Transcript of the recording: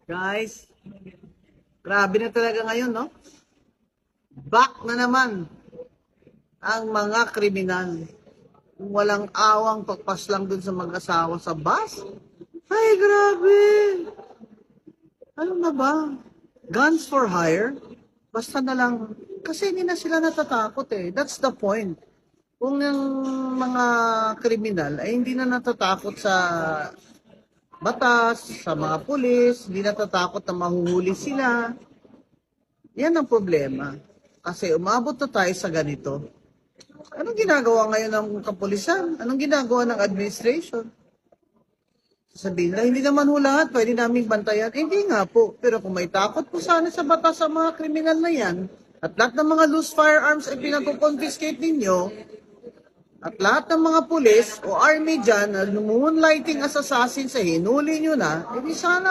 Guys, grabe na talaga ngayon, no? Back na naman ang mga kriminal. Kung walang awang pagpas lang dun sa mag-asawa sa bus. Ay, grabe! Ano na ba? Guns for hire? Basta na lang, kasi hindi na sila natatakot eh. That's the point. Kung yung mga kriminal ay hindi na natatakot sa batas, sa mga pulis, hindi natatakot na mahuhuli sila. Yan ang problema. Kasi umabot na tayo sa ganito. Anong ginagawa ngayon ng kapulisan? Anong ginagawa ng administration? Sabihin na, hindi naman ho lahat, pwede namin bantayan. Hindi nga po. Pero kung may takot po sana sa batas sa mga kriminal na yan, at lahat ng mga loose firearms ay pinag-confiscate ninyo, at lahat ng mga pulis o army dyan na moonlighting as assassin sa hinuli nyo na, hindi sana